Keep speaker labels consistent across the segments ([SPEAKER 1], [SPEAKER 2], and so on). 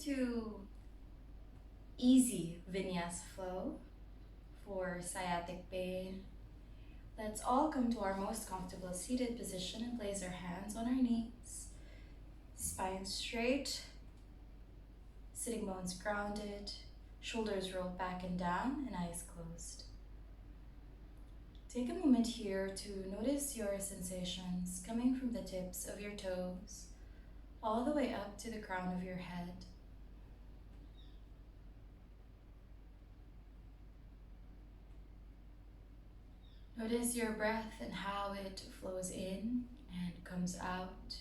[SPEAKER 1] to easy vinyasa flow for sciatic pain. Let's all come to our most comfortable seated position and place our hands on our knees, spine straight, sitting bones grounded, shoulders rolled back and down, and eyes closed. Take a moment here to notice your sensations coming from the tips of your toes all the way up to the crown of your head. Notice your breath and how it flows in and comes out.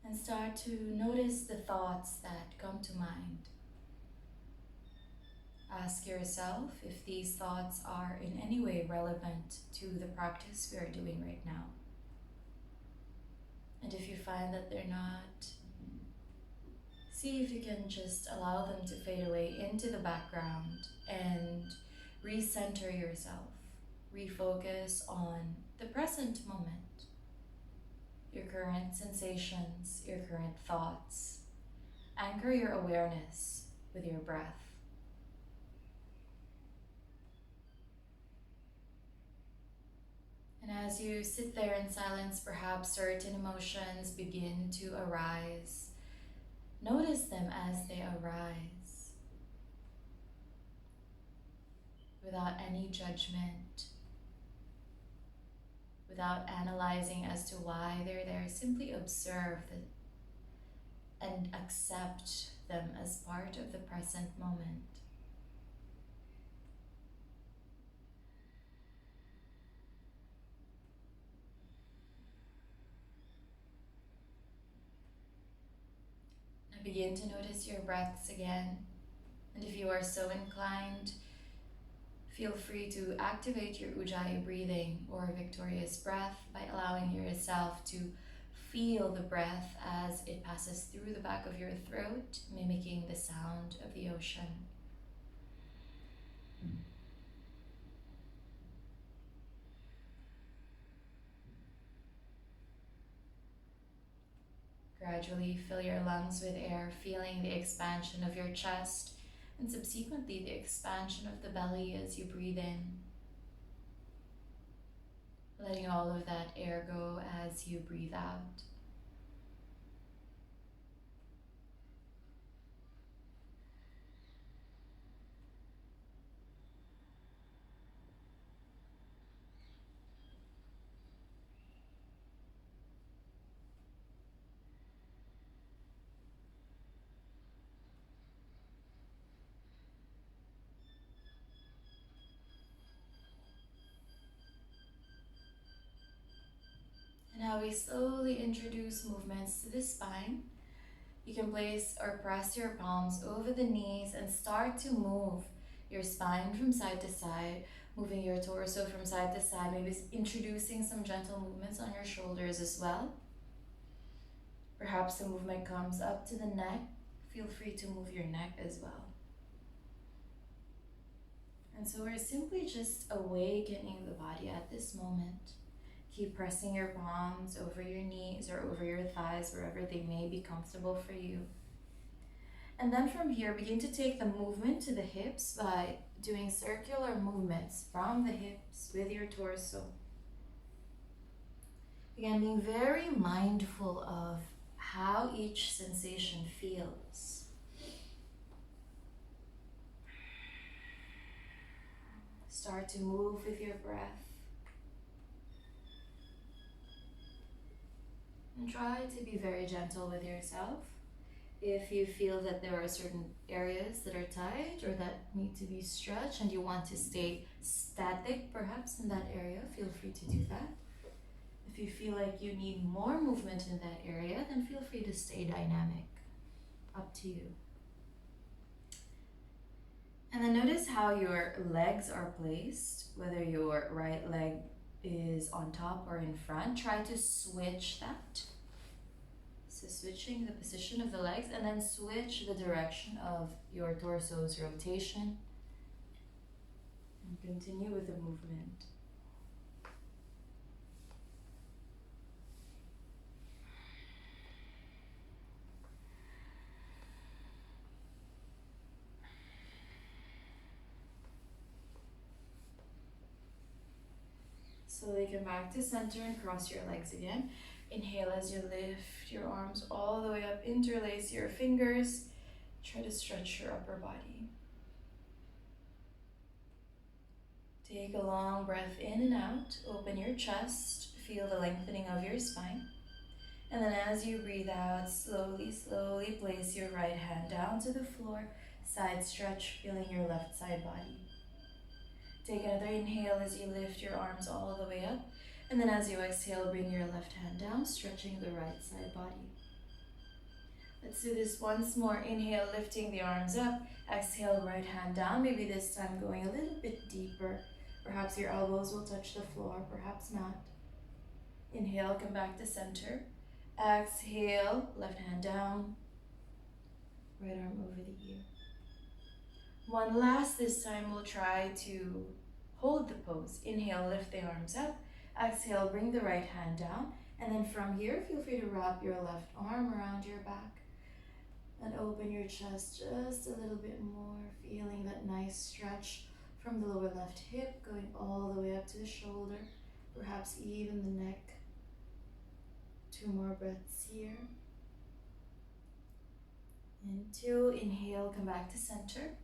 [SPEAKER 1] And start to notice the thoughts that come to mind. Ask yourself if these thoughts are in any way relevant to the practice we are doing right now. And if you find that they're not, see if you can just allow them to fade away into the background and recenter yourself. Refocus on the present moment, your current sensations, your current thoughts. Anchor your awareness with your breath. And as you sit there in silence, perhaps certain emotions begin to arise. Notice them as they arise, without any judgment, without analyzing as to why they're there. Simply observe and accept them as part of the present moment. Begin to notice your breaths again, and if you are so inclined, feel free to activate your Ujjayi breathing or victorious breath by allowing yourself to feel the breath as it passes through the back of your throat, mimicking the sound of the ocean. Gradually fill your lungs with air, feeling the expansion of your chest and subsequently the expansion of the belly as you breathe in. Letting all of that air go as you breathe out. Now we slowly introduce movements to the spine. You can place or press your palms over the knees and start to move your spine from side to side, moving your torso from side to side, maybe introducing some gentle movements on your shoulders as well. Perhaps the movement comes up to the neck. Feel free to move your neck as well. And so we're simply just awakening the body at this moment. Keep pressing your palms over your knees or over your thighs, wherever they may be comfortable for you. And then from here, begin to take the movement to the hips by doing circular movements from the hips with your torso. Again, being very mindful of how each sensation feels. Start to move with your breath. And try to be very gentle with yourself. If you feel that there are certain areas that are tight or that need to be stretched and you want to stay static perhaps in that area, feel free to do that. If you feel like you need more movement in that area, then feel free to stay dynamic. Up to you. And then notice how your legs are placed, whether your right leg is on top or in front. Try to switch that. So switching the position of the legs, and then switch the direction of your torso's rotation. And continue with the movement. Slowly come back to center and cross your legs again. Inhale as you lift your arms all the way up, interlace your fingers. Try to stretch your upper body. Take a long breath in and out. Open your chest. Feel the lengthening of your spine. And then as you breathe out, slowly, slowly place your right hand down to the floor. Side stretch, feeling your left side body. Take another inhale as you lift your arms all the way up. And then as you exhale, bring your left hand down, stretching the right side body. Let's do this once more. Inhale, lifting the arms up. Exhale, right hand down. Maybe this time going a little bit deeper. Perhaps your elbows will touch the floor, perhaps not. Inhale, come back to center. Exhale, left hand down. Right arm over the ear. One last, this time we'll try to hold the pose. Inhale, lift the arms up. Exhale, bring the right hand down. And then from here, feel free to wrap your left arm around your back. And open your chest just a little bit more, feeling that nice stretch from the lower left hip, going all the way up to the shoulder, perhaps even the neck. 2 more breaths here. And 2, inhale, come back to center.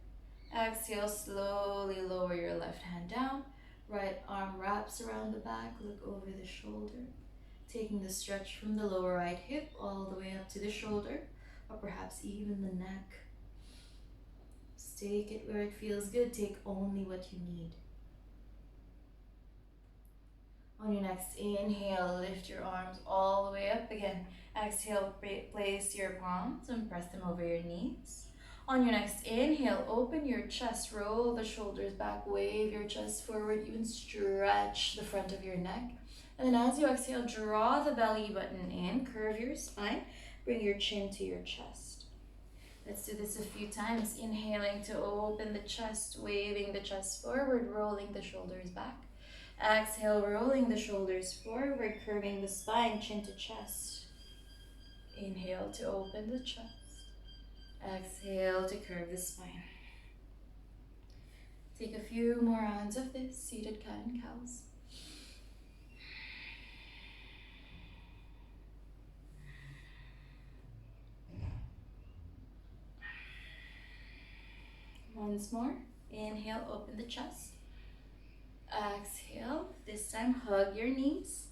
[SPEAKER 1] Exhale, slowly lower your left hand down. Right arm wraps around the back, look over the shoulder. Taking the stretch from the lower right hip all the way up to the shoulder, or perhaps even the neck. Just take it where it feels good. Take only what you need. On your next inhale, lift your arms all the way up again. Exhale, place your palms and press them over your knees. On your next inhale, open your chest, roll the shoulders back, wave your chest forward, even stretch the front of your neck. And then as you exhale, draw the belly button in, curve your spine, bring your chin to your chest. Let's do this a few times. Inhaling to open the chest, waving the chest forward, rolling the shoulders back. Exhale, rolling the shoulders forward, curving the spine, chin to chest. Inhale to open the chest. Exhale to curve the spine. Take a few more rounds of this, seated cat and cows. Once more. Inhale, open the chest. Exhale, this time hug your knees.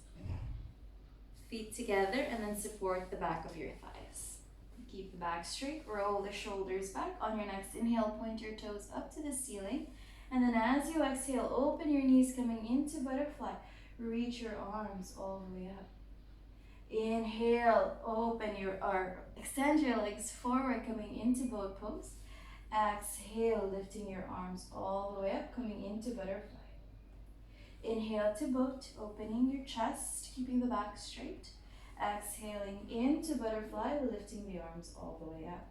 [SPEAKER 1] Feet together and then support the back of your thighs. Keep the back straight, roll the shoulders back. On your next inhale, point your toes up to the ceiling. And then as you exhale, open your knees coming into butterfly. Reach your arms all the way up. Inhale, extend your legs forward, coming into boat pose. Exhale, lifting your arms all the way up, coming into butterfly. Inhale to boat, opening your chest, keeping the back straight. Exhaling into butterfly, lifting the arms all the way up.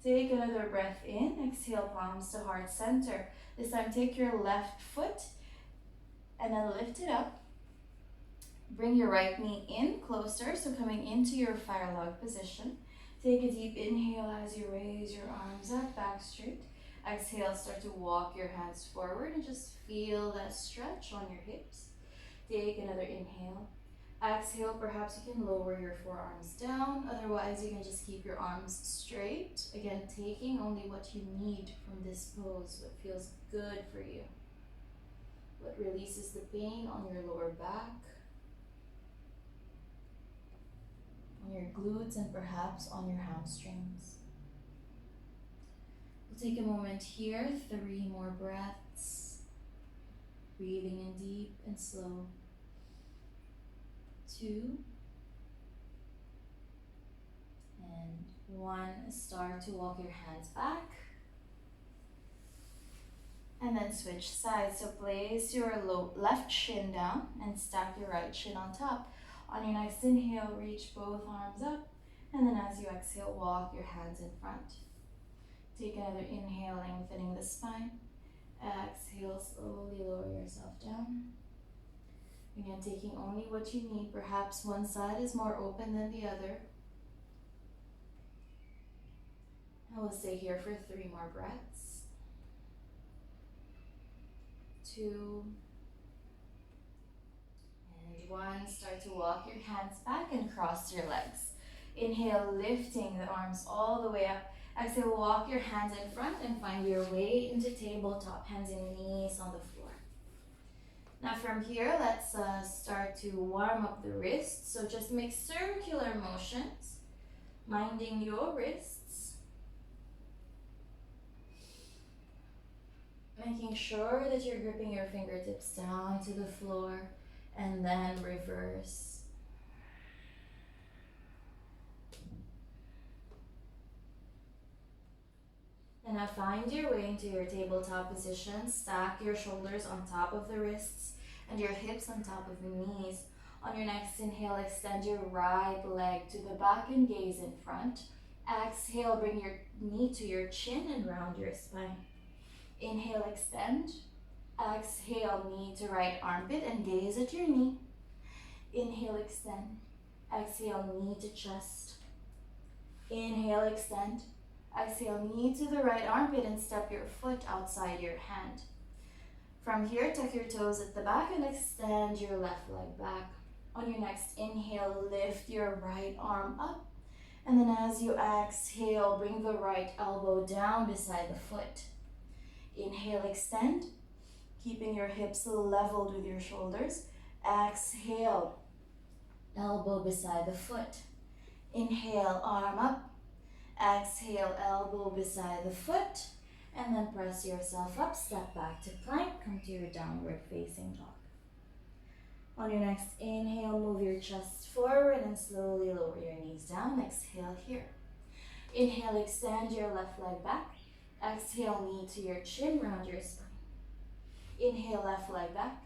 [SPEAKER 1] Take another breath in, exhale, palms to heart center. This time take your left foot and then lift it up. Bring your right knee in closer, so coming into your fire log position. Take a deep inhale as you raise your arms up, back straight. Exhale, start to walk your hands forward and just feel that stretch on your hips. Take another inhale. Exhale, perhaps you can lower your forearms down. Otherwise, you can just keep your arms straight. Again, taking only what you need from this pose, what feels good for you. What releases the pain on your lower back, on your glutes, and perhaps on your hamstrings. We'll take a moment here, 3 more breaths. Breathing in deep and slow. 2 and 1. Start to walk your hands back. And then switch sides. So place your left shin down and stack your right shin on top. On your next inhale, reach both arms up. And then as you exhale, walk your hands in front. Take another inhale, lengthening the spine. Exhale, slowly lower yourself down. Again, taking only what you need. Perhaps one side is more open than the other. I will stay here for 3 more breaths. 2 And one, start to walk your hands back and cross your legs. Inhale, lifting the arms all the way up. Exhale, walk your hands in front and find your way into tabletop, hands and knees on the floor. Now from here, let's start to warm up the wrists. So just make circular motions, minding your wrists. Making sure that you're gripping your fingertips down to the floor and then reverse. And now find your way into your tabletop position. Stack your shoulders on top of the wrists and your hips on top of the knees. On your next inhale, extend your right leg to the back and gaze in front. Exhale, bring your knee to your chin and round your spine. Inhale, extend. Exhale, knee to right armpit and gaze at your knee. Inhale, extend. Exhale, knee to chest. Inhale, extend. Exhale, knee to the right armpit and step your foot outside your hand. From here, tuck your toes at the back and extend your left leg back. On your next inhale, lift your right arm up. And then as you exhale, bring the right elbow down beside the foot. Inhale, extend, keeping your hips leveled with your shoulders. Exhale, elbow beside the foot. Inhale, arm up. Exhale, elbow beside the foot, and then press yourself up, step back to plank, come to your downward facing dog. On your next inhale, move your chest forward and slowly lower your knees down. Exhale here. Inhale, extend your left leg back. Exhale, knee to your chin, round your spine. Inhale, left leg back.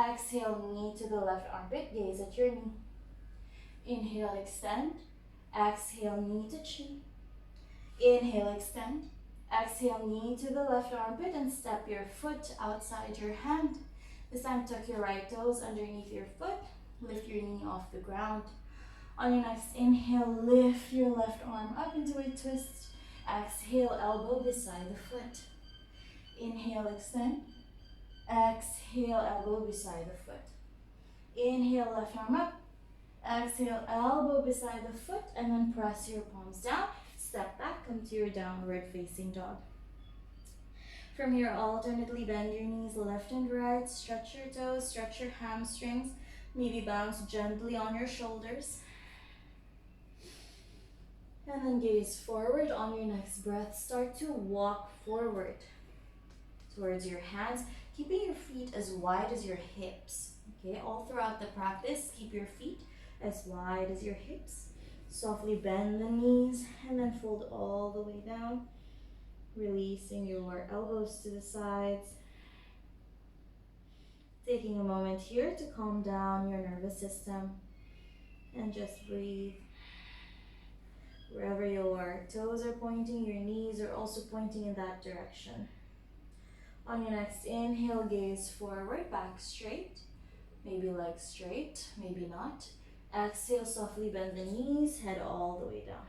[SPEAKER 1] Exhale, knee to the left armpit, gaze at your knee. Inhale, extend. Exhale, knee to chin. Inhale, extend. Exhale, knee to the left armpit and step your foot outside your hand. This time, tuck your right toes underneath your foot. Lift your knee off the ground. On your next inhale, lift your left arm up into a twist. Exhale, elbow beside the foot. Inhale, extend. Exhale, elbow beside the foot. Inhale, left arm up. Exhale, elbow beside the foot, and then press your palms down. Step back, come to your downward facing dog. From here, alternately bend your knees left and right. Stretch your toes, stretch your hamstrings. Maybe bounce gently on your shoulders. And then gaze forward. On your next breath, start to walk forward towards your hands, keeping your feet as wide as your hips. Okay, all throughout the practice, keep your feet as wide as your hips. Softly bend the knees and then fold all the way down, releasing your elbows to the sides. Taking a moment here to calm down your nervous system and just breathe. Wherever your toes are pointing, your knees are also pointing in that direction. On your next inhale, gaze forward, back straight. Maybe legs straight, maybe not. Exhale, softly bend the knees, head all the way down.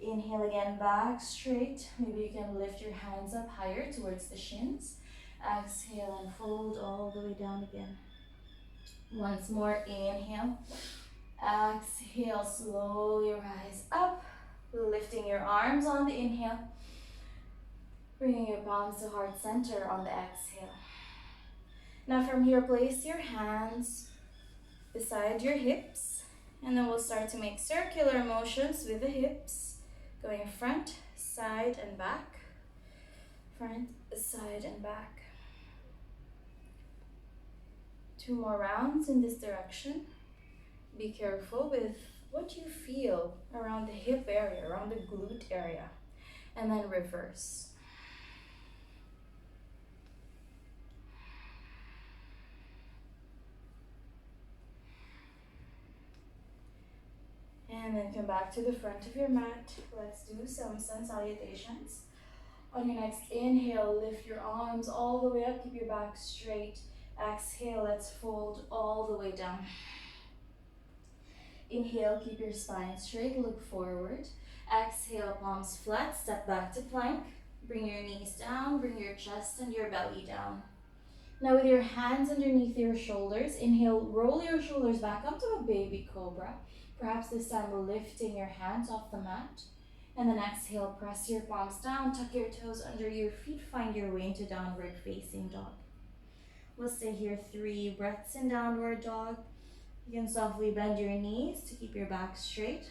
[SPEAKER 1] Inhale again, back straight. Maybe you can lift your hands up higher towards the shins. Exhale and fold all the way down again. Once more, inhale. Exhale, slowly rise up, lifting your arms on the inhale. Bringing your palms to heart center on the exhale. Now from here, place your hands beside your hips, and then we'll start to make circular motions with the hips, going front, side, and back, front, side, and back. 2 more rounds in this direction. Be careful with what you feel around the hip area, around the glute area, and then reverse. And then come back to the front of your mat. Let's do some sun salutations. On your next inhale, lift your arms all the way up, keep your back straight. Exhale, let's fold all the way down. Inhale, keep your spine straight, look forward. Exhale, palms flat, step back to plank. Bring your knees down, bring your chest and your belly down. Now with your hands underneath your shoulders, inhale, roll your shoulders back up to a baby cobra. Perhaps this time lifting your hands off the mat. And then exhale, press your palms down, tuck your toes under your feet, find your way into downward facing dog. We'll stay here 3 breaths in downward dog. You can softly bend your knees to keep your back straight.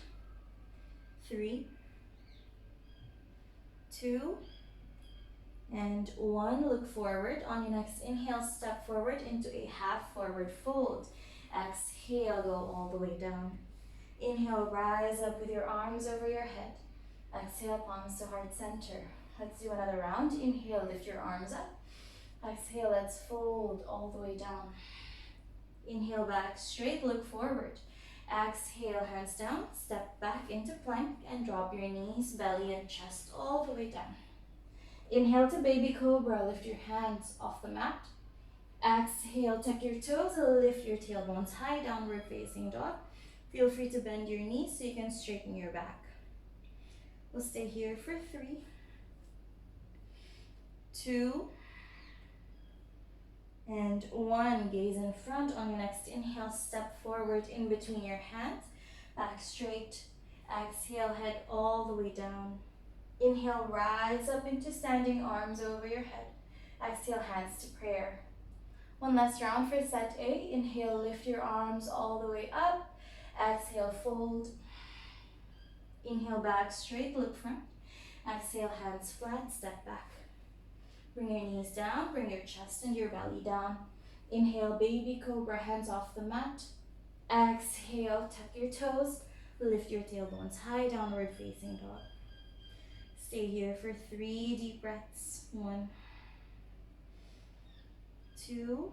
[SPEAKER 1] 3, 2, and 1. Look forward. On your next inhale, step forward into a half forward fold. Exhale, go all the way down. Inhale, rise up with your arms over your head. Exhale, palms to heart center. Let's do another round. Inhale, lift your arms up. Exhale, let's fold all the way down. Inhale, back straight, look forward. Exhale, hands down, step back into plank and drop your knees, belly and chest all the way down. Inhale to baby cobra, lift your hands off the mat. Exhale, tuck your toes, lift your tailbones high, downward facing dog. Feel free to bend your knees so you can straighten your back. We'll stay here for 3, 2, and 1. Gaze in front. On your next inhale, step forward in between your hands, back straight. Exhale, head all the way down. Inhale, rise up into standing, arms over your head. Exhale, hands to prayer. One last round for set A. Inhale, lift your arms all the way up. Exhale, fold. Inhale, back straight, look front. Exhale, hands flat, step back. Bring your knees down, bring your chest and your belly down. Inhale, baby cobra, hands off the mat. Exhale, tuck your toes, lift your tailbones high, downward facing dog. Stay here for 3 deep breaths. 1, 2,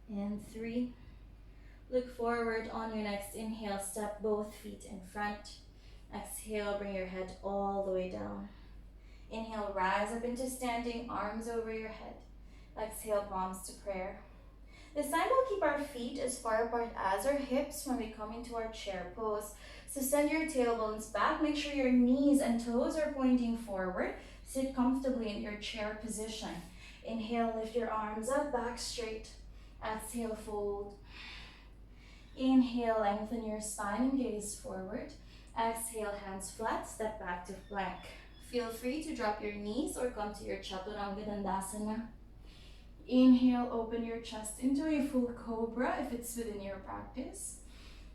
[SPEAKER 1] and 3. Look forward. On your next inhale, step both feet in front. Exhale, bring your head all the way down. Inhale, rise up into standing, arms over your head. Exhale, palms to prayer. This time we'll keep our feet as far apart as our hips when we come into our chair pose. So send your tailbones back. Make sure your knees and toes are pointing forward. Sit comfortably in your chair position. Inhale, lift your arms up, back straight. Exhale, fold. Inhale, lengthen your spine and gaze forward. Exhale, hands flat, step back to plank. Feel free to drop your knees or come to your Chaturanga Dandasana. Inhale, open your chest into a full cobra if it's within your practice.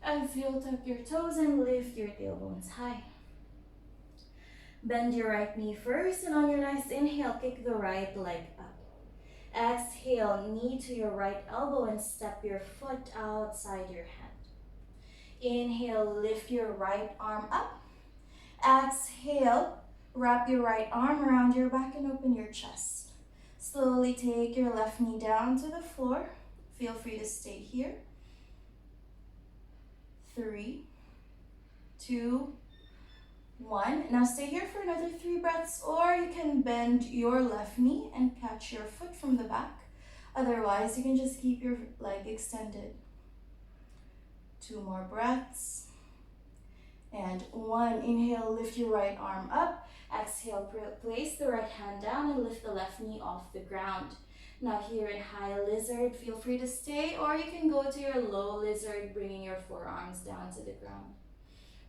[SPEAKER 1] Exhale, tuck your toes and lift your tailbones high. Bend your right knee first, and on your next inhale, kick the right leg up. Exhale, knee to your right elbow and step your foot outside your hand. Inhale, lift your right arm up. Exhale, wrap your right arm around your back and open your chest. Slowly take your left knee down to the floor. Feel free to stay here. 3, 2, 1. Now stay here for another 3 breaths, or you can bend your left knee and catch your foot from the back. Otherwise, you can just keep your leg extended. 2 more breaths. And 1. Inhale, lift your right arm up. Exhale, place the right hand down and lift the left knee off the ground. Now here in high lizard, feel free to stay, or you can go to your low lizard, bringing your forearms down to the ground.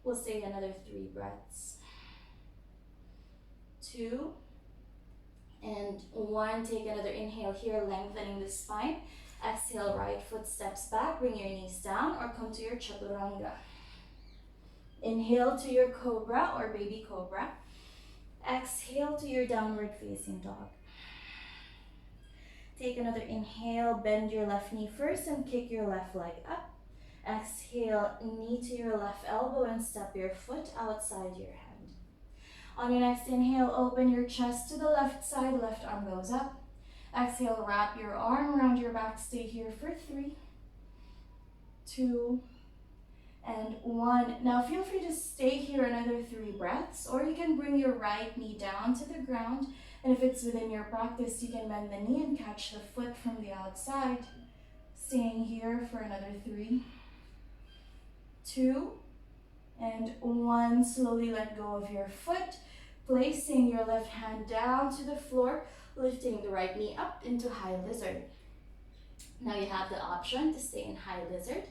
[SPEAKER 1] We'll stay another 3 breaths. 2, and 1. Take another inhale here, lengthening the spine. Exhale, right foot steps back, bring your knees down or come to your Chaturanga. Inhale to your cobra or baby cobra. Exhale to your downward facing dog. Take another inhale, bend your left knee first and kick your left leg up. Exhale, knee to your left elbow and step your foot outside your hand. On your next inhale, open your chest to the left side, left arm goes up. Exhale, wrap your arm around your back, stay here for 3, 2, and 1. Now feel free to stay here another 3 breaths, or you can bring your right knee down to the ground, and if it's within your practice, you can bend the knee and catch the foot from the outside. Staying here for another 3, 2, and 1. Slowly let go of your foot, placing your left hand down to the floor. lifting the right knee up into high lizard. Now you have the option to stay in high lizard,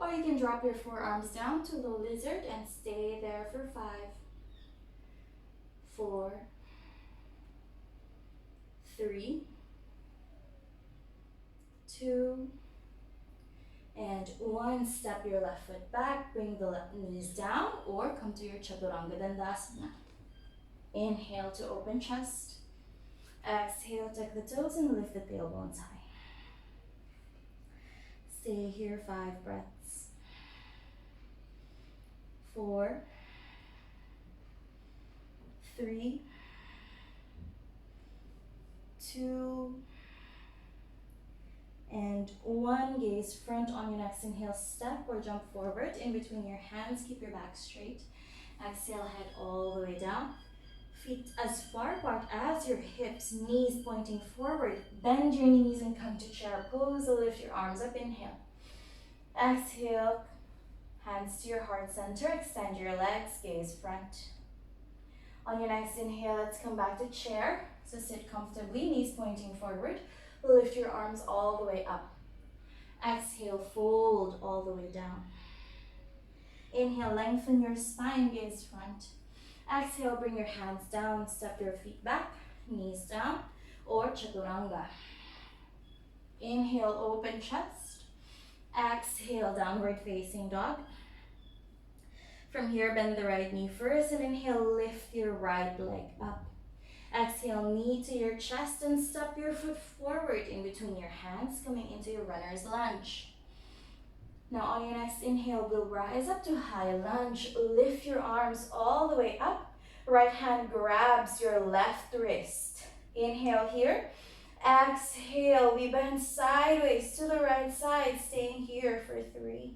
[SPEAKER 1] or you can drop your forearms down to low lizard and stay there for 5, 4, 3, 2, and 1. Step your left foot back, bring the left knees down, or come to your Chaturanga Dandasana. Inhale to open chest. Exhale, tuck the toes and lift the tailbones high. Stay here 5 breaths. 4, 3, 2, and 1. Gaze front on your next inhale, step or jump forward in between your hands. Keep your back straight. Exhale, head all the way down. Feet as far apart as your hips, knees pointing forward. Bend your knees and come to chair pose. Lift your arms up, inhale. Exhale, hands to your heart center. Extend your legs, gaze front. On your next inhale, let's come back to chair. So sit comfortably, knees pointing forward. Lift your arms all the way up. Exhale, fold all the way down. Inhale, lengthen your spine, gaze front. Exhale, bring your hands down, step your feet back, knees down, or Chaturanga. Inhale, open chest. Exhale, downward facing dog. From here, bend the right knee first and inhale, lift your right leg up. Exhale, knee to your chest and step your foot forward in between your hands, coming into your runner's lunge. Now on your next inhale, we'll rise up to high lunge. Lift your arms all the way up. Right hand grabs your left wrist. Inhale here. Exhale, we bend sideways to the right side, staying here for 3,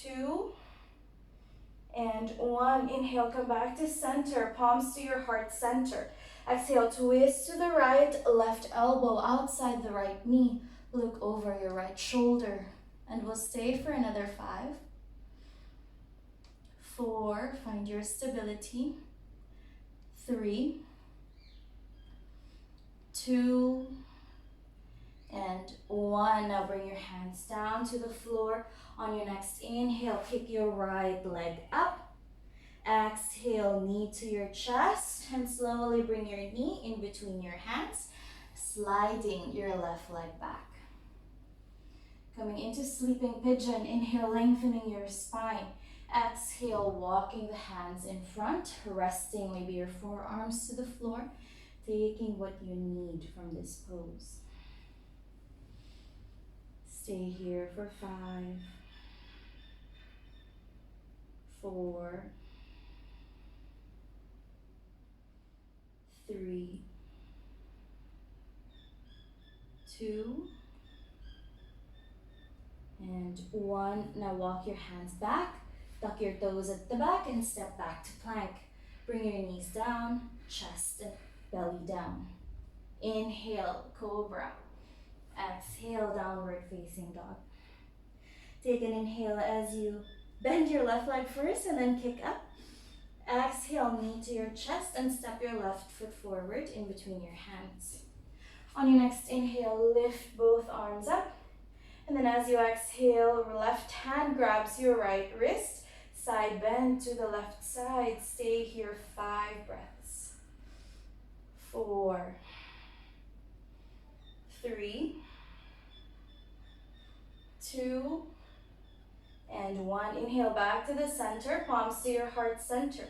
[SPEAKER 1] 2, and 1. Inhale, come back to center, palms to your heart center. Exhale, twist to the right, left elbow outside the right knee. Look over your right shoulder. And we'll stay for another 5, 4, find your stability. 3, 2, and 1. Now bring your hands down to the floor. On your next inhale, kick your right leg up. Exhale, knee to your chest, and slowly bring your knee in between your hands, sliding your left leg back. Coming into sleeping pigeon, inhale, lengthening your spine. Exhale, walking the hands in front, resting maybe your forearms to the floor, taking what you need from this pose. Stay here for 5, 4, 3, 2, and 1. Now walk your hands back, tuck your toes at the back and step back to plank. Bring your knees down, chest and belly down. Inhale, cobra. Exhale, downward facing dog. Take an inhale as you bend your left leg first and then kick up. Exhale, knee to your chest and step your left foot forward in between your hands. On your next inhale, lift both arms up. And then as you exhale, left hand grabs your right wrist, side bend to the left side. Stay here 5 breaths. 4, 3, 2, and 1. Inhale back to the center, palms to your heart center.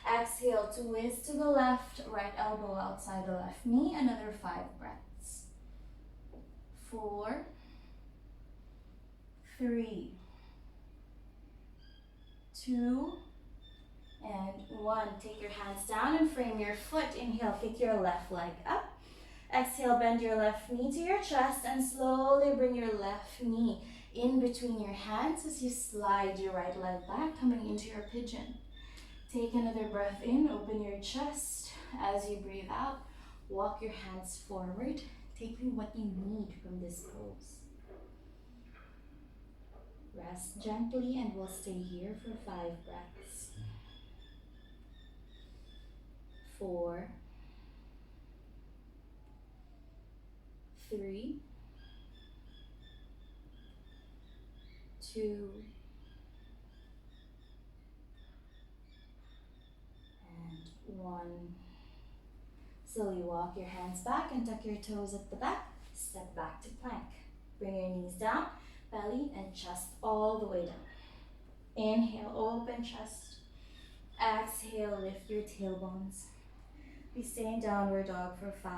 [SPEAKER 1] Exhale, twist to the left, right elbow outside the left knee. Another 5 breaths. 4, 3, 2, and 1. Take your hands down and frame your foot. Inhale, kick your left leg up. Exhale, bend your left knee to your chest and slowly bring your left knee in between your hands as you slide your right leg back, coming into your pigeon. Take another breath in, open your chest. As you breathe out, walk your hands forward, taking what you need from this pose. Rest gently and we'll stay here for 5 breaths. 4, 3, 2, and 1. Slowly walk your hands back and tuck your toes at the back. Step back to plank. Bring your knees down, belly and chest all the way down. Inhale, open chest. Exhale, lift your tailbones. We stay in downward dog for 5,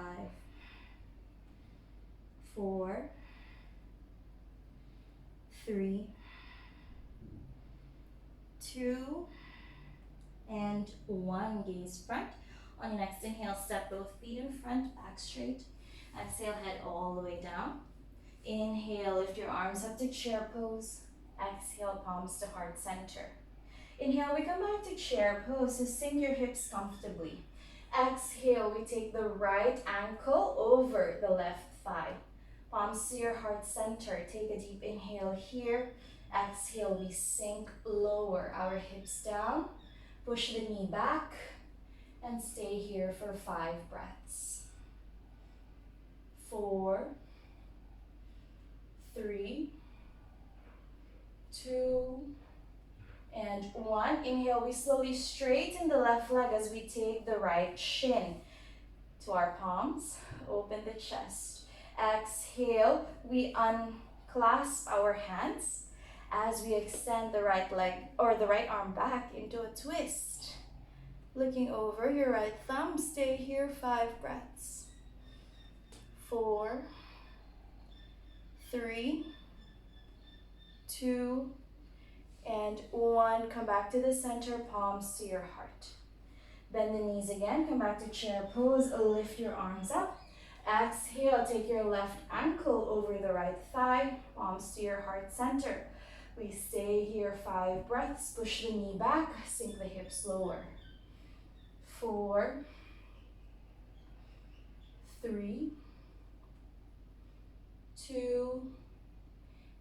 [SPEAKER 1] 4, 3, 2, and 1. Gaze front. On your next inhale, step both feet in front, back straight. Exhale, head all the way down. Inhale, lift your arms up to chair pose. Exhale, palms to heart center. Inhale, we come back to chair pose, so sink your hips comfortably. Exhale, we take the right ankle over the left thigh. Palms to your heart center. Take a deep inhale here. Exhale, we sink lower, our hips down. Push the knee back and stay here for 5 breaths. 4, 3, 2, and 1. Inhale, we slowly straighten the left leg as we take the right shin to our palms. Open the chest. Exhale, we unclasp our hands as we extend the right leg or the right arm back into a twist. Looking over your right thumb, stay here 5 breaths. 4, 3, 2, and 1. Come back to the center, palms to your heart. Bend the knees again, come back to chair pose, lift your arms up. Exhale, take your left ankle over the right thigh, palms to your heart center. We stay here 5 breaths, push the knee back, sink the hips lower. 4, 3, 2,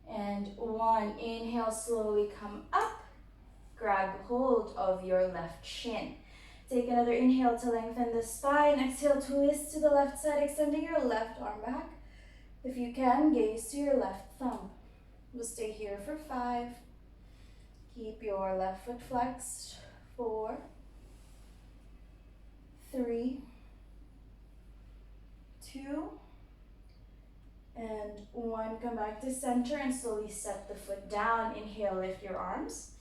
[SPEAKER 1] and 1. Inhale, slowly come up. Grab hold of your left shin. Take another inhale to lengthen the spine. Exhale, twist to the left side, extending your left arm back. If you can, gaze to your left thumb. We'll stay here for 5. Keep your left foot flexed. 4, 3, 2, and 1. Come back to center and slowly set the foot down. Inhale, lift your arms.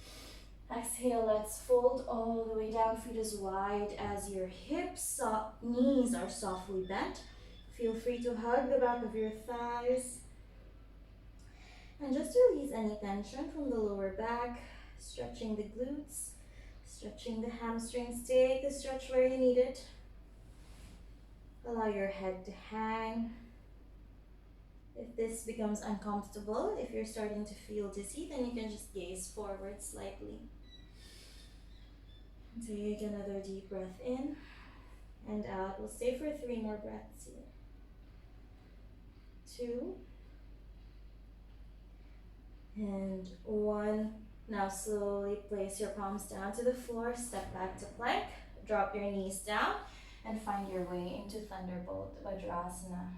[SPEAKER 1] Exhale, let's fold all the way down, feet as wide as your hips. Knees are softly bent. Feel free to hug the back of your thighs. And just release any tension from the lower back, stretching the glutes, stretching the hamstrings. Take the stretch where you need it. Allow your head to hang. If this becomes uncomfortable, if you're starting to feel dizzy, then you can just gaze forward slightly. Take another deep breath in and out. We'll stay for 3 more breaths here. 2, and 1. Now slowly place your palms down to the floor, step back to plank, drop your knees down, and find your way into Thunderbolt Vajrasana.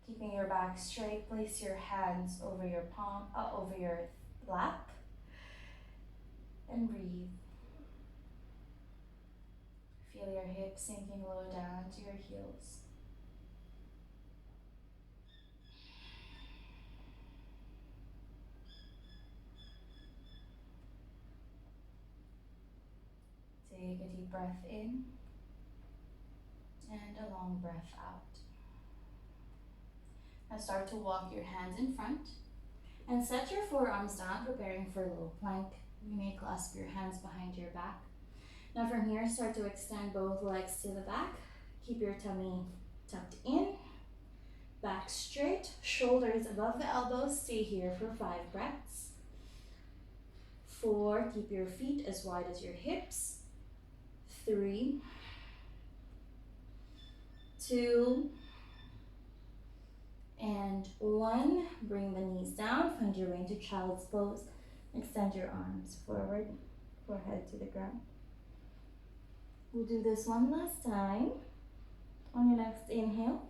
[SPEAKER 1] Keeping your back straight, place your hands over your over your lap, and breathe. Feel your hips sinking low down to your heels. Take a deep breath in and a long breath out. Now start to walk your hands in front and set your forearms down, preparing for low plank. You may clasp your hands behind your back. Now from here, start to extend both legs to the back. Keep your tummy tucked in, back straight, shoulders above the elbows. Stay here for 5 breaths. 4, keep your feet as wide as your hips. 3, 2, and 1. Bring the knees down, find your way into child's pose. Extend your arms forward, forehead to the ground. We'll do this one last time. On your next inhale,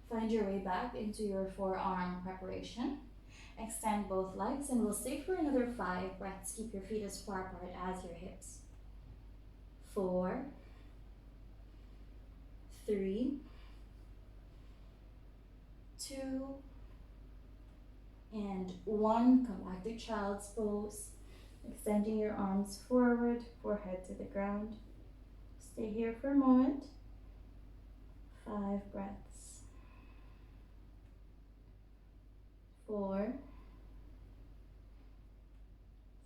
[SPEAKER 1] find your way back into your forearm preparation. Extend both legs and we'll stay for another 5 breaths. Keep your feet as far apart as your hips. 4, 3, 2, and 1. Come back to child's pose. Extending your arms forward, forehead to the ground. Stay here for a moment. 5 breaths. 4,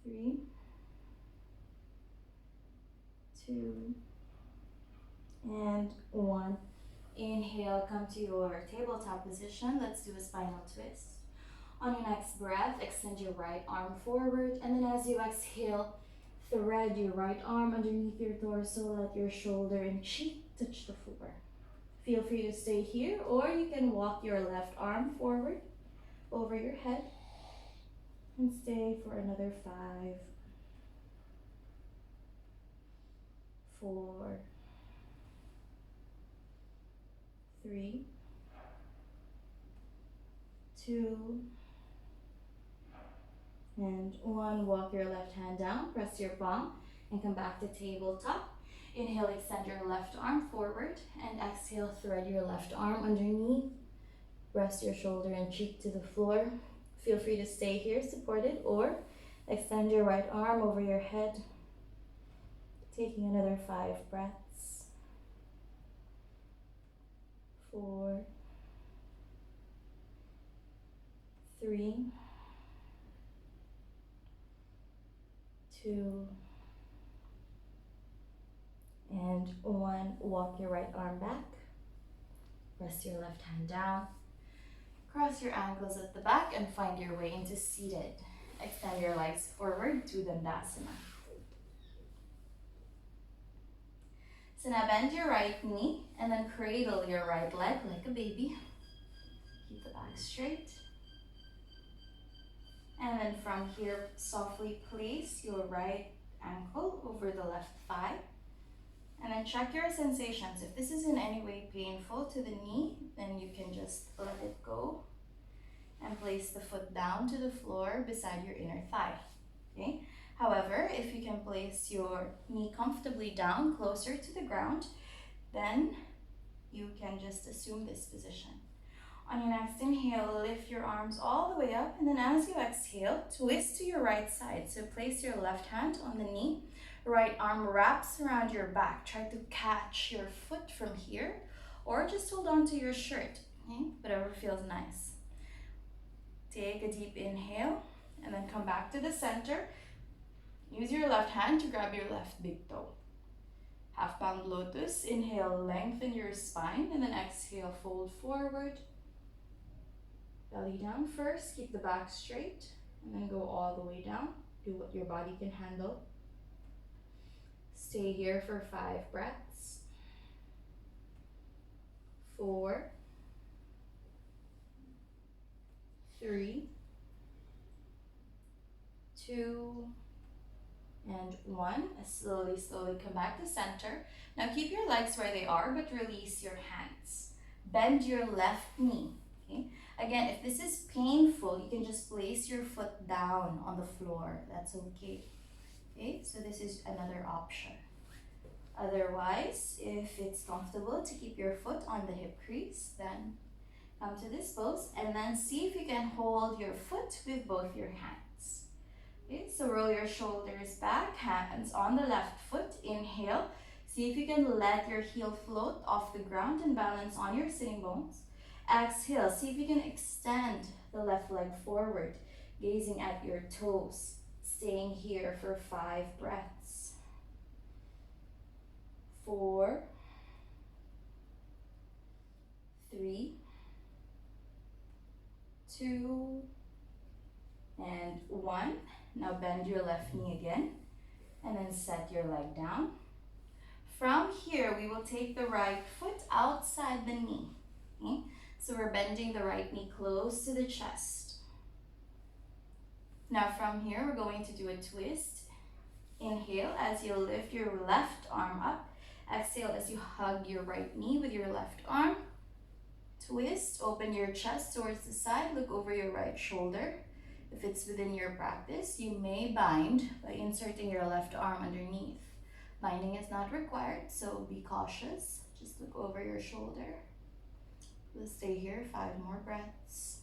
[SPEAKER 1] 3, 2, and 1. Inhale, come to your tabletop position. Let's do a spinal twist. On your next breath, extend your right arm forward, and then as you exhale, thread your right arm underneath your torso. Let your shoulder and cheek touch the floor. Feel free to stay here, or you can walk your left arm forward over your head and stay for another 5, 4, 3, 2, and 1. Walk your left hand down, press your palm, and come back to tabletop. Inhale, extend your left arm forward, and exhale, thread your left arm underneath. Rest your shoulder and cheek to the floor. Feel free to stay here supported, or extend your right arm over your head. Taking another 5 breaths. 4, 3, 2, and 1. Walk your right arm back. Rest your left hand down. Cross your ankles at the back and find your way into seated. Extend your legs forward to Dandasana. So now bend your right knee and then cradle your right leg like a baby. Keep the back straight. And then from here, softly place your right ankle over the left thigh. And then check your sensations. If this is in any way painful to the knee, then you can just let it go and place the foot down to the floor beside your inner thigh. Okay? However, if you can place your knee comfortably down closer to the ground, then you can just assume this position. On your next inhale, lift your arms all the way up, and then as you exhale, twist to your right side. So place your left hand on the knee, right arm wraps around your back. Try to catch your foot from here, or just hold on to your shirt, okay? Whatever feels nice. Take a deep inhale, and then come back to the center. Use your left hand to grab your left big toe. Half pound lotus. Inhale, lengthen your spine, and then exhale, fold forward. Belly down first, keep the back straight, and then go all the way down. Do what your body can handle. Stay here for 5 breaths. 4, 3, 2, and 1. Slowly come back to center. Now keep your legs where they are, but release your hands. Bend your left knee. Okay? Again, if this is painful, you can just place your foot down on the floor. That's okay. Okay, so this is another option. Otherwise, if it's comfortable to keep your foot on the hip crease, then come to this pose and then see if you can hold your foot with both your hands. Okay, so roll your shoulders back, hands on the left foot. Inhale. See if you can let your heel float off the ground and balance on your sitting bones. Exhale, see if you can extend the left leg forward, gazing at your toes, staying here for 5 breaths. 4, 3, 2, and 1. Now bend your left knee again, and then set your leg down. From here, we will take the right foot outside the knee. Okay? So we're bending the right knee close to the chest. Now from here, we're going to do a twist. Inhale as you lift your left arm up Exhale as you hug your right knee with your left arm. Twist, open your chest towards the side, look over your right shoulder. If it's within your practice, you may bind by inserting your left arm underneath. Binding is not required, so be cautious. Just look over your shoulder. We'll stay here 5 more breaths.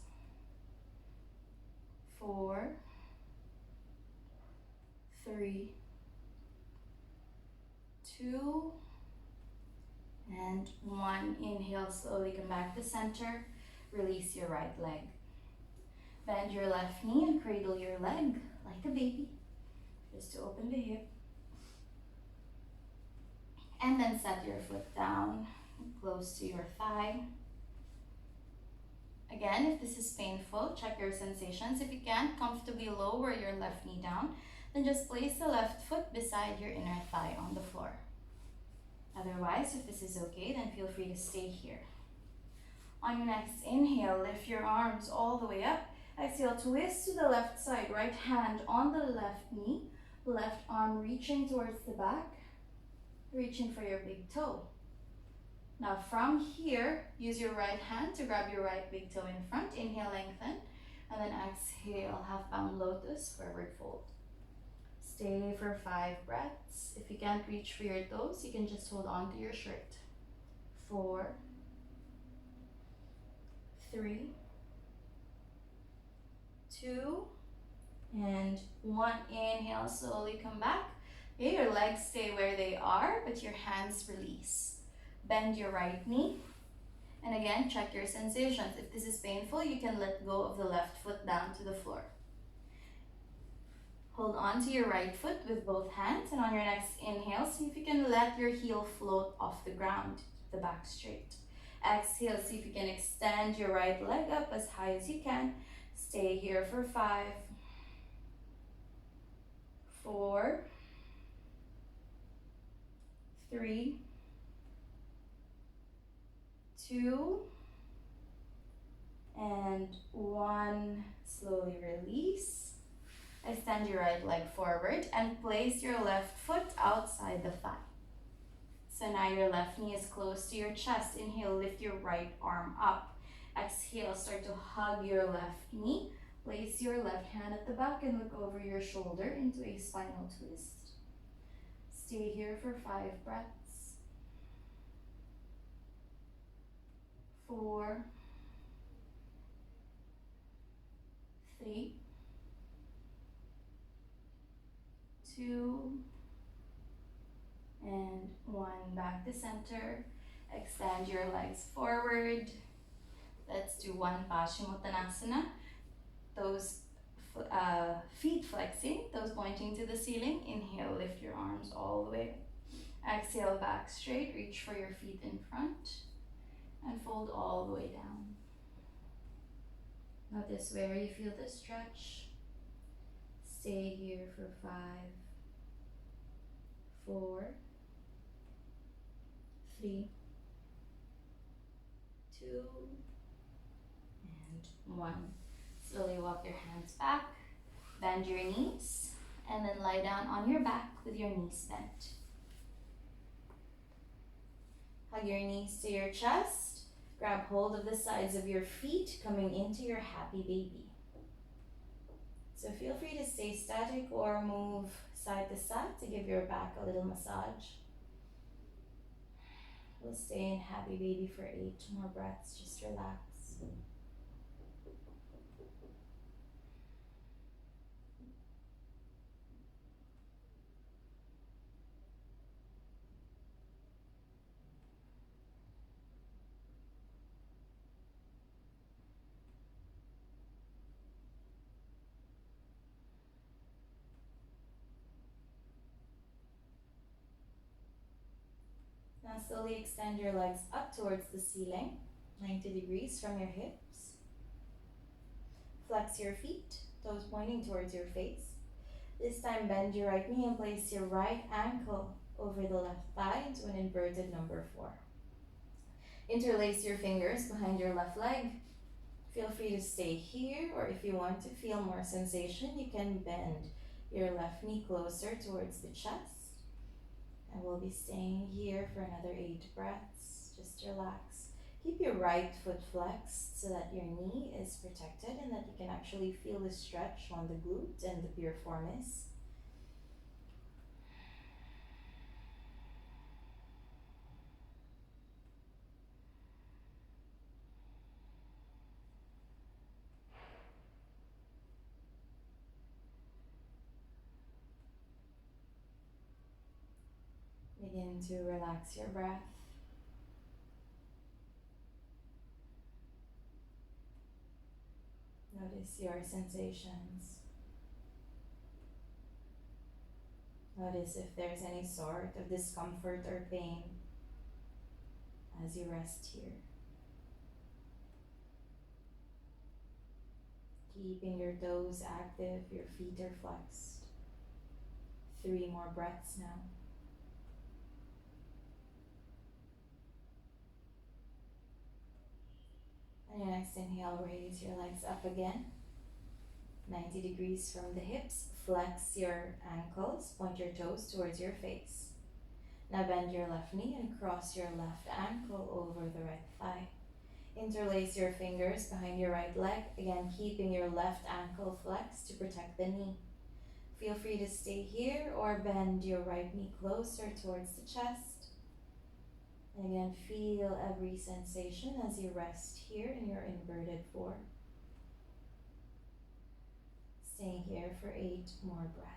[SPEAKER 1] 4, 3, 2, and 1. Inhale, slowly come back to center. Release your right leg. Bend your left knee and cradle your leg like a baby, just to open the hip. And then set your foot down close to your thigh. Again, if this is painful, check your sensations. If you can't comfortably lower your left knee down, then just place the left foot beside your inner thigh on the floor. Otherwise, if this is okay, then feel free to stay here. On your next inhale, lift your arms all the way up. Exhale, twist to the left side, right hand on the left knee, left arm reaching towards the back, reaching for your big toe. Now from here, use your right hand to grab your right big toe in front. Inhale, lengthen, and then exhale, half bound lotus, forward fold. Stay for 5 breaths. If you can't reach for your toes, you can just hold on to your shirt. 4, 3, 2, and 1. Inhale, slowly come back. Okay, your legs stay where they are, but your hands release. Bend your right knee. And again, check your sensations. If this is painful, you can let go of the left foot down to the floor. Hold on to your right foot with both hands, and on your next inhale, see if you can let your heel float off the ground, the back straight. Exhale, see if you can extend your right leg up as high as you can. Stay here for 5, 4, 3, 2, and 1. Slowly release. Extend your right leg forward and place your left foot outside the thigh. So now your left knee is close to your chest. Inhale, lift your right arm up. Exhale, start to hug your left knee. Place your left hand at the back and look over your shoulder into a spinal twist. Stay here for 5 breaths. 4, 3, 2, and 1. Back to center. Extend your legs forward. Let's do 1 Paschimottanasana. Those feet flexing, toes pointing to the ceiling. Inhale, lift your arms all the way. Exhale, back straight. Reach for your feet in front and fold all the way down. Notice where you feel the stretch. Stay here for 5, 4, 3, 2, and 1. Slowly walk your hands back, bend your knees, and then lie down on your back with your knees bent. Hug your knees to your chest. Grab hold of the sides of your feet, coming into your happy baby. So feel free to stay static or move side to side to give your back a little massage. We'll stay in happy baby for 8 more breaths. Just relax. Now slowly extend your legs up towards the ceiling, 90 degrees from your hips. Flex your feet, toes pointing towards your face. This time bend your right knee and place your right ankle over the left thigh into an inverted number 4. Interlace your fingers behind your left leg. Feel free to stay here, or if you want to feel more sensation, you can bend your left knee closer towards the chest. And we'll be staying here for another 8 breaths. Just relax. Keep your right foot flexed so that your knee is protected and that you can actually feel the stretch on the glute and the piriformis. Begin to relax your breath. Notice your sensations. Notice if there's any sort of discomfort or pain as you rest here. Keeping your toes active, your feet are flexed. 3 more breaths now. On your next inhale, raise your legs up again. 90 degrees from the hips. Flex your ankles, point your toes towards your face. Now bend your left knee and cross your left ankle over the right thigh. Interlace your fingers behind your right leg, again keeping your left ankle flexed to protect the knee. Feel free to stay here or bend your right knee closer towards the chest. And again, feel every sensation as you rest here in your inverted form. Staying here for 8 more breaths.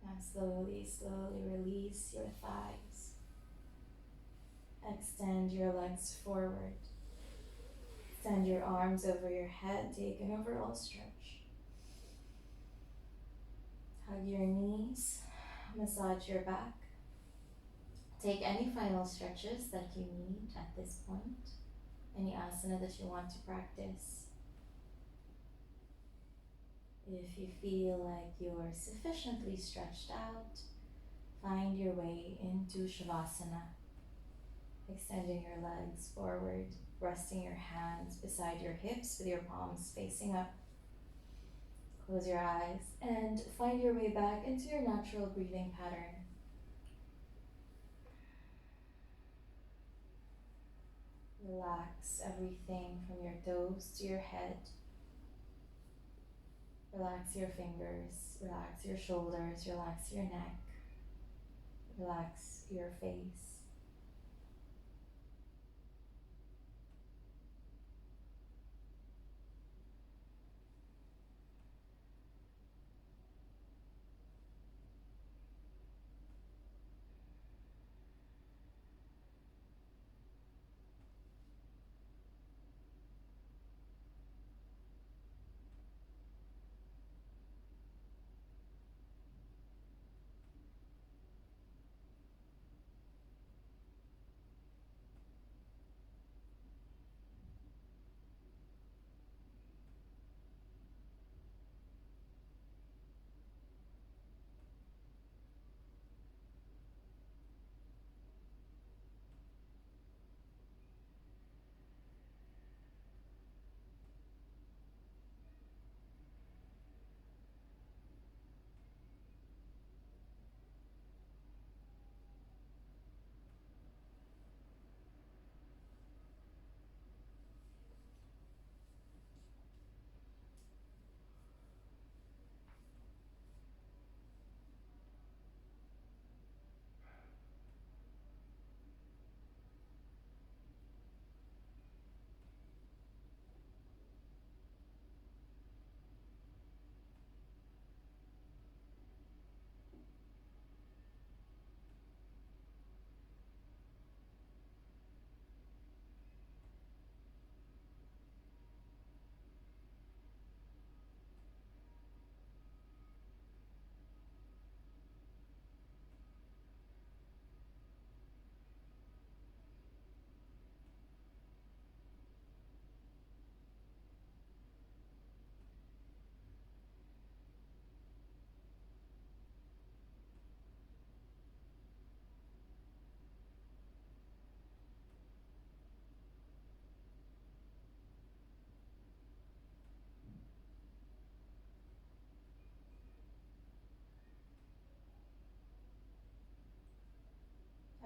[SPEAKER 1] Now slowly, slowly release your thighs. Extend your legs forward. Extend your arms over your head. Take an overall stretch. Hug your knees. Massage your back. Take any final stretches that you need at this point. Any asana that you want to practice. If you feel like you're sufficiently stretched out, find your way into Shavasana. Extending your legs forward, resting your hands beside your hips with your palms facing up. Close your eyes and find your way back into your natural breathing pattern. Relax everything from your toes to your head. Relax your fingers, relax your shoulders, relax your neck, relax your face.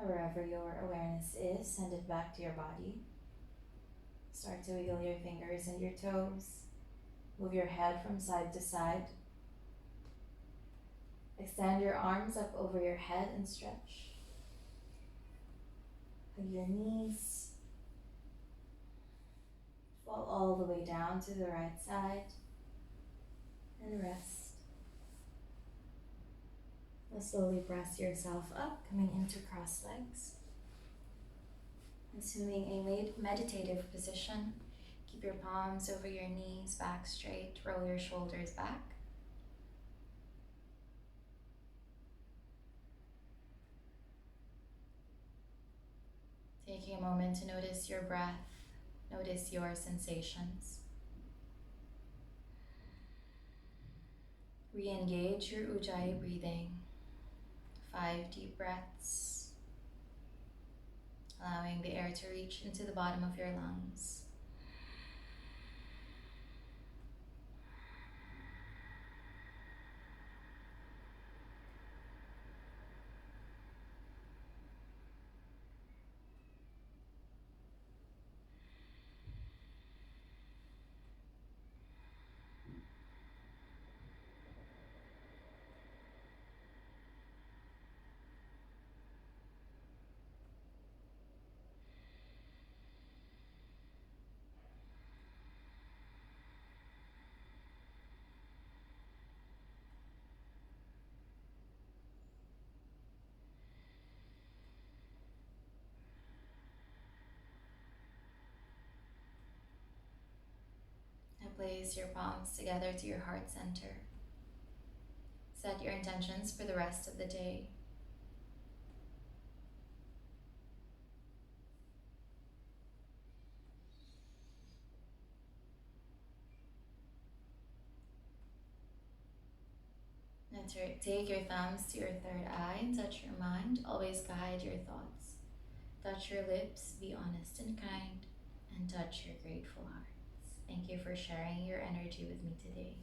[SPEAKER 1] Wherever your awareness is, send it back to your body. Start to wiggle your fingers and your toes. Move your head from side to side. Extend your arms up over your head and stretch. Hug your knees. Fall all the way down to the right side. And rest. Now slowly press yourself up, coming into cross legs. Assuming a meditative position. Keep your palms over your knees, back straight. Roll your shoulders back. Taking a moment to notice your breath, notice your sensations. Re-engage your Ujjayi breathing. 5 deep breaths, allowing the air to reach into the bottom of your lungs. Now place your palms together to your heart center. Set your intentions for the rest of the day. Now take your thumbs to your third eye and touch your mind. Always guide your thoughts. Touch your lips, be honest and kind, and touch your grateful hearts. Thank you for sharing your energy with me today.